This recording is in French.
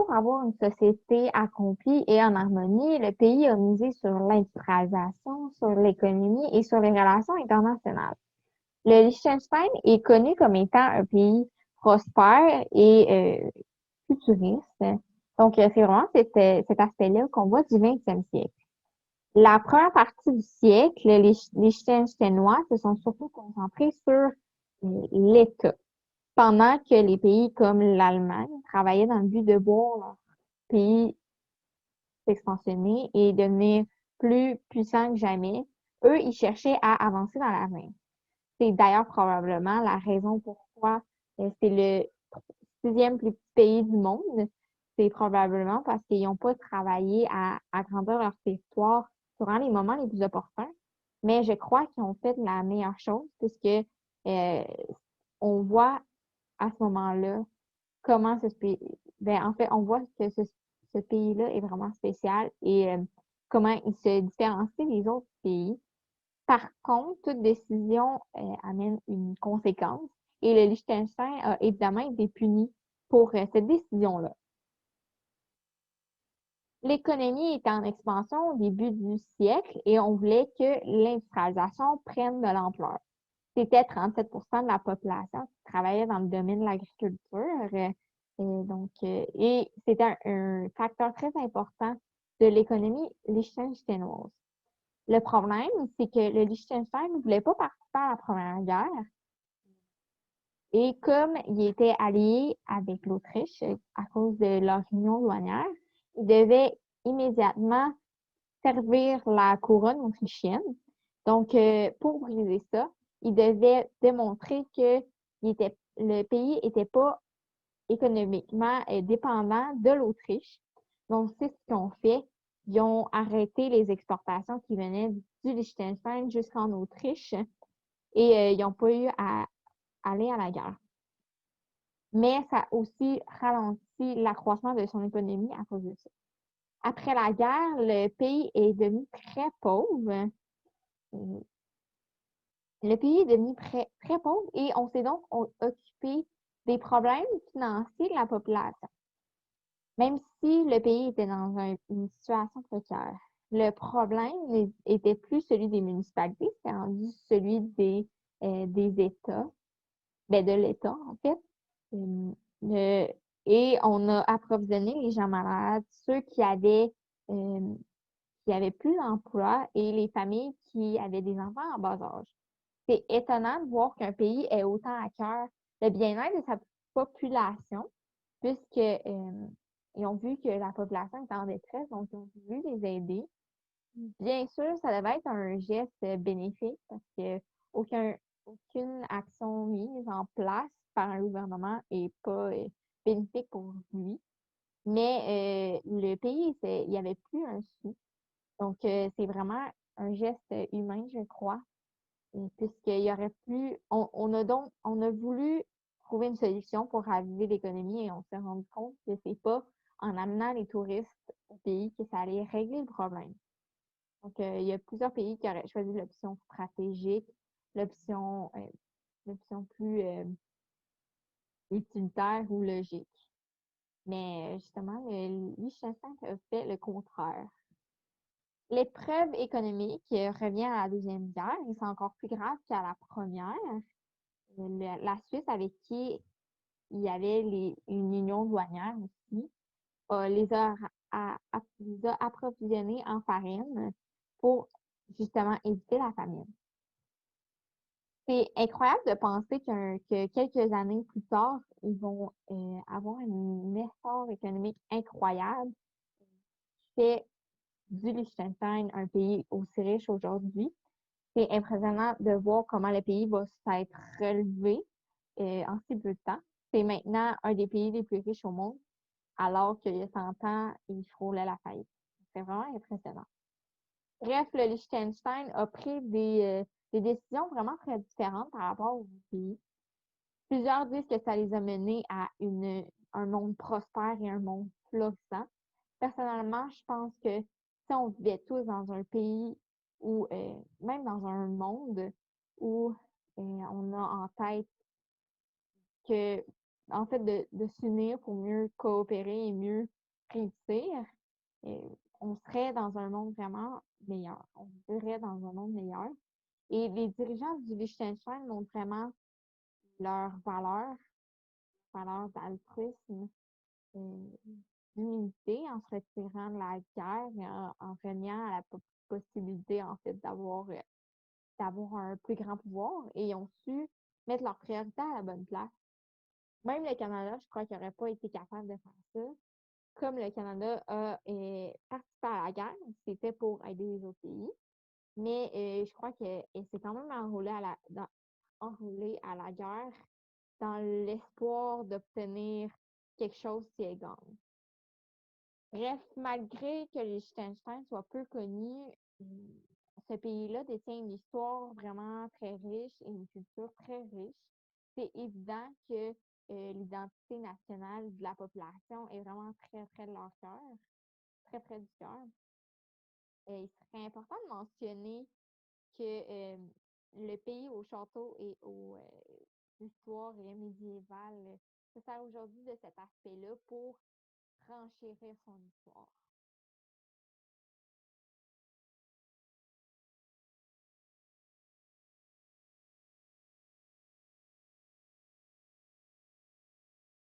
pour avoir une société accomplie et en harmonie, le pays a misé sur l'industrialisation, sur l'économie et sur les relations internationales. Le Liechtenstein est connu comme étant un pays prospère et futuriste. Donc, c'est vraiment cet aspect-là qu'on voit du 20e siècle. La première partie du siècle, les Liechtensteinois se sont surtout concentrés sur l'État, pendant que les pays comme l'Allemagne travaillaient dans le but de voir leur pays s'expansionner et devenir plus puissant que jamais. Eux, ils cherchaient à avancer dans l'avenir. C'est d'ailleurs probablement la raison pourquoi c'est le sixième plus petit pays du monde. C'est probablement parce qu'ils n'ont pas travaillé à agrandir leur territoire durant les moments les plus opportuns. Mais je crois qu'ils ont fait la meilleure chose puisque euh, on voit à ce moment-là comment ce pays, ben, en fait, on voit que ce pays-là est vraiment spécial et comment il se différencie des autres pays. Par contre, toute décision amène une conséquence et le Liechtenstein a évidemment été puni pour cette décision-là. L'économie était en expansion au début du siècle et on voulait que l'industrialisation prenne de l'ampleur. C'était 37 de la population qui travaillait dans le domaine de l'agriculture. Et c'était un facteur très important de l'économie liechtensteinoise. Le problème, c'est que le Liechtenstein ne voulait pas participer à la Première Guerre. Et comme il était allié avec l'Autriche à cause de leur union douanière, il devait immédiatement servir la couronne autrichienne. Donc, pour briser ça, il devait démontrer que le pays n'était pas économiquement dépendant de l'Autriche. Donc, c'est ce qu'ils ont fait. Ils ont arrêté les exportations qui venaient du Liechtenstein jusqu'en Autriche et ils n'ont pas eu à aller à la guerre. Mais ça a aussi ralenti l'accroissement de son économie à cause de ça. Après la guerre, le pays est devenu très pauvre. Le pays est devenu très pauvre et on s'est donc occupé des problèmes financiers de la population, même si le pays était dans une situation précaire. Le problème n'était plus celui des municipalités, c'était rendu celui des États, ben de l'État en fait. Euh, et on a approvisionné les gens malades, ceux qui avaient plus d'emploi et les familles qui avaient des enfants en bas âge. C'est étonnant de voir qu'un pays ait autant à cœur le bien-être de sa population, puisque ils ont vu que la population était en détresse, donc ils ont voulu les aider. Bien sûr, ça devait être un geste bénéfique parce que aucune action mise en place par un gouvernement n'est pas bénéfique pour lui. Mais le pays, il n'y avait plus un sou. Donc, c'est vraiment un geste humain, je crois, puisqu'il y aurait plus. On a voulu trouver une solution pour raviver l'économie et on s'est rendu compte que c'est pas en amenant les touristes au pays que ça allait régler le problème. Donc, il y a plusieurs pays qui auraient choisi l'option stratégique, l'option l'option plus utilitaire ou logique. Mais justement, le Liechtenstein a fait le contraire. L'épreuve économique revient à la Deuxième Guerre et c'est encore plus grave qu'à la première. La Suisse, avec qui il y avait une union douanière aussi, les a approvisionnés en farine pour justement éviter la famine. C'est incroyable de penser que quelques années plus tard, ils vont avoir un essor économique incroyable qui fait du Liechtenstein un pays aussi riche aujourd'hui. C'est impressionnant de voir comment le pays va s'être relevé en si peu de temps. C'est maintenant un des pays les plus riches au monde, alors qu'il y a 100 ans, il frôlait la faillite. C'est vraiment impressionnant. Bref, le Liechtenstein a pris des décisions vraiment très différentes par rapport aux pays. Plusieurs disent que ça les a menés à un monde prospère et un monde florissant. Personnellement, je pense que si on vivait tous dans un pays ou même dans un monde où on a en tête que, en fait, de s'unir pour mieux coopérer et mieux réussir, on serait dans un monde vraiment meilleur. On vivrait dans un monde meilleur. Et les dirigeants du Liechtenstein montrent vraiment leurs valeurs d'altruisme, euh, d'humilité en se retirant de la guerre et en reniant à la possibilité, en fait, d'avoir un plus grand pouvoir et ils ont su mettre leurs priorités à la bonne place. Même le Canada, je crois qu'il n'aurait pas été capable de faire ça. Comme le Canada a participé à la guerre, c'était pour aider les autres pays, mais je crois que s'est quand même enrôlé à la guerre dans l'espoir d'obtenir quelque chose si elle gagne. Bref, malgré que le Liechtenstein soit peu connu, ce pays-là détient une histoire vraiment très riche et une culture très riche. C'est évident que l'identité nationale de la population est vraiment très près de leur cœur, très près du cœur. Il serait important de mentionner que le pays au château et aux histoires médiévales se sert aujourd'hui de cet aspect-là pour renchérir son histoire.